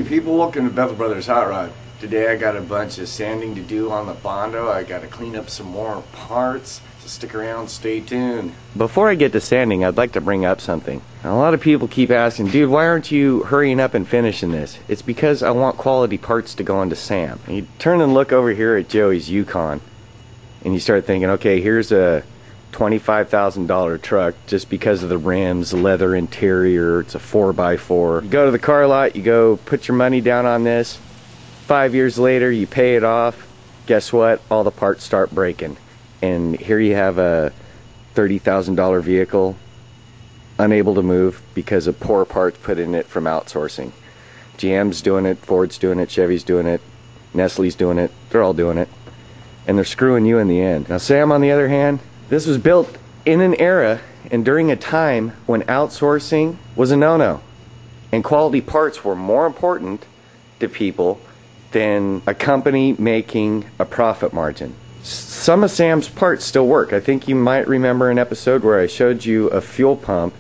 people, welcome to Bethel Brothers Hot Rod. Today I got a bunch of sanding to do on the bondo. I got to clean up some more parts, so stick around, stay tuned. Before I get to sanding, I'd like to bring up something. A lot of people keep asking, dude, why aren't you hurrying up and finishing this? It's because I want quality parts to go into Sam. And you turn and look over here at Joey's Yukon, and you start thinking, okay, here's a $25,000 truck just because of the rims, leather interior, it's a 4x4. You go to the car lot, you go put your money down on this. 5 years later, you pay it off. Guess what? All the parts start breaking. And here you have a $30,000 vehicle unable to move because of poor parts put in it from outsourcing. GM's doing it, Ford's doing it, Chevy's doing it, Nestle's doing it, they're all doing it. And they're screwing you in the end. Now Sam, on the other hand, this was built in an era and during a time when outsourcing was a no-no. And quality parts were more important to people than a company making a profit margin. Some of Sam's parts still work. I think you might remember an episode where I showed you a fuel pump,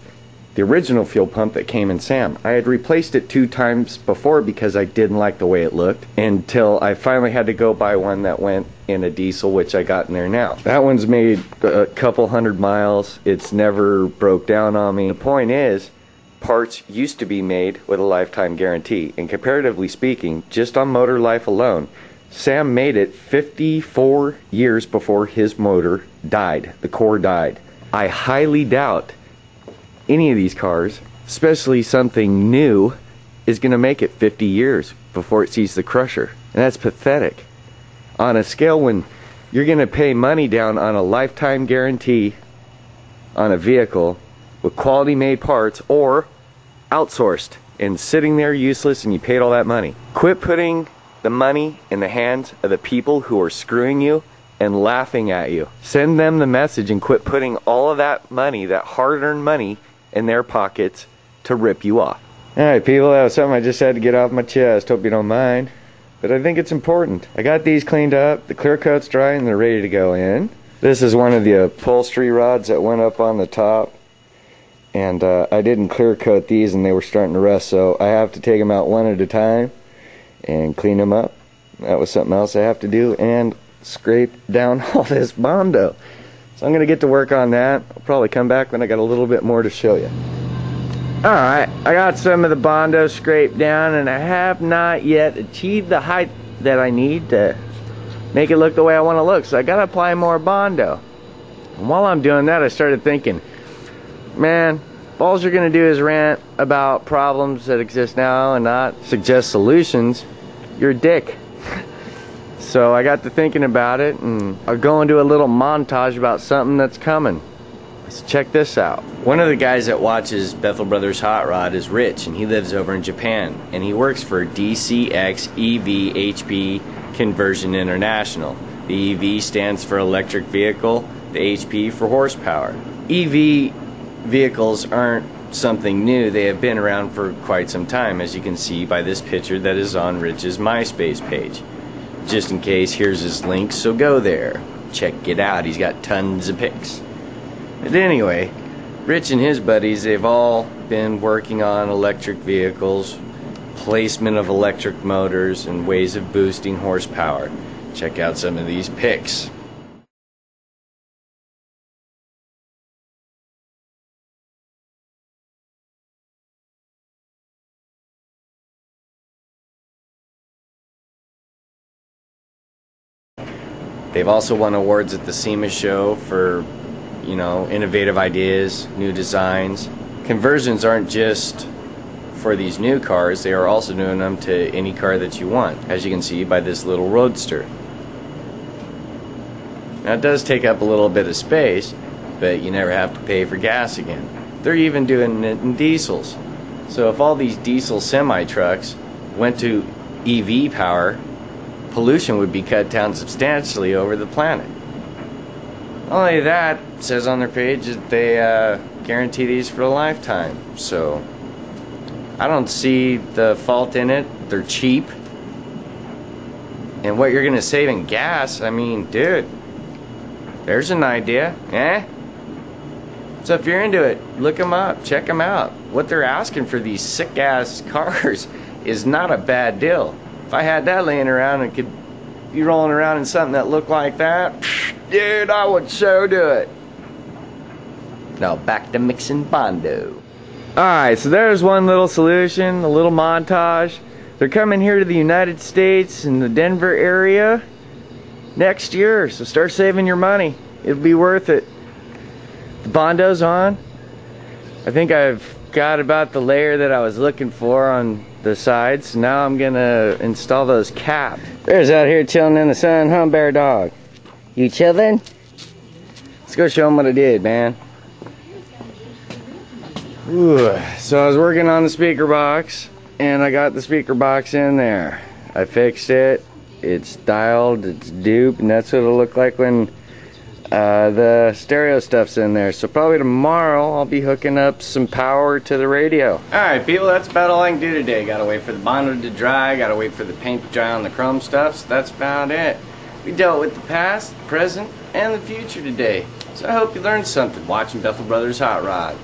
the original fuel pump that came in Sam. I had replaced it 2 times before because I didn't like the way it looked, until I finally had to go buy one that went in a diesel, which I got in there now. That one's made a couple hundred miles. It's never broke down on me. The point is, parts used to be made with a lifetime guarantee, and comparatively speaking, just on motor life alone, Sam made it 54 years before his motor died, the core died. I highly doubt any of these cars, especially something new, is going to make it 50 years before it sees the crusher. And that's pathetic. On a scale when you're going to pay money down on a lifetime guarantee on a vehicle with quality made parts, or outsourced and sitting there useless, and you paid all that money. Quit putting the money in the hands of the people who are screwing you and laughing at you. Send them the message and quit putting all of that money, that hard-earned money, in their pockets to rip you off. Alright people, that was something I just had to get off my chest. Hope you don't mind, but I think it's important. I got these cleaned up, the clear coat's dry, and they're ready to go in. This is one of the upholstery rods that went up on the top, and I didn't clear coat these and they were starting to rust, so I have to take them out one at a time and clean them up. That was something else I have to do, and scrape down all this bondo. So I'm going to get to work on that. I'll probably come back when I got a little bit more to show you. Alright, I got some of the bondo scraped down, and I have not yet achieved the height that I need to make it look the way I want to look, so I got to apply more bondo. And while I'm doing that, I started thinking, man, if all you're going to do is rant about problems that exist now and not suggest solutions, you're a dick. So I got to thinking about it, and I'll go into a little montage about something that's coming. Let's check this out. One of the guys that watches Bethel Brothers Hot Rod is Rich, and he lives over in Japan, and he works for DCX EV Conversion International. The EV stands for electric vehicle, the HP for horsepower. EV vehicles aren't something new. They have been around for quite some time, as you can see by this picture that is on Rich's MySpace page. Just in case, here's his link, so go there. Check it out, he's got tons of pics. But anyway, Rich and his buddies, they've all been working on electric vehicles, placement of electric motors, and ways of boosting horsepower. Check out some of these pics. They've also won awards at the SEMA show for, you know, innovative ideas, new designs. Conversions aren't just for these new cars, they are also doing them to any car that you want, as you can see by this little roadster. Now it does take up a little bit of space, but you never have to pay for gas again. They're even doing it in diesels. So if all these diesel semi-trucks went to EV power, pollution would be cut down substantially over the planet. Not only that, it says on their page that they guarantee these for a lifetime. So I don't see the fault in it. They're cheap. And what you're going to save in gas, I mean, dude, there's an idea. So if you're into it, look them up, check them out. What they're asking for these sick ass cars is not a bad deal. If I had that laying around and could be rolling around in something that looked like that, dude, I would so do it. Now back to mixing bondo. Alright, so there's one little solution, a little montage. They're coming here to the United States in the Denver area next year, so start saving your money. It'll be worth it. The bondo's on. I think I've got about the layer that I was looking for on the sides. Now I'm gonna install those caps. There's out here chilling in the sun, huh, bear dog? You chilling? Let's go show him what I did, man. Ooh, so I was working on the speaker box, and I got the speaker box in there. I fixed it. It's dialed, it's duped, and that's what it'll look like when the stereo stuff's in there. So probably tomorrow I'll be hooking up some power to the radio. Alright people, that's about all I can do today. Gotta wait for the bondo to dry, gotta wait for the paint to dry on the chrome stuff, so that's about it. We dealt with the past, present, and the future today. So I hope you learned something watching Bethel Brothers Hot Rod.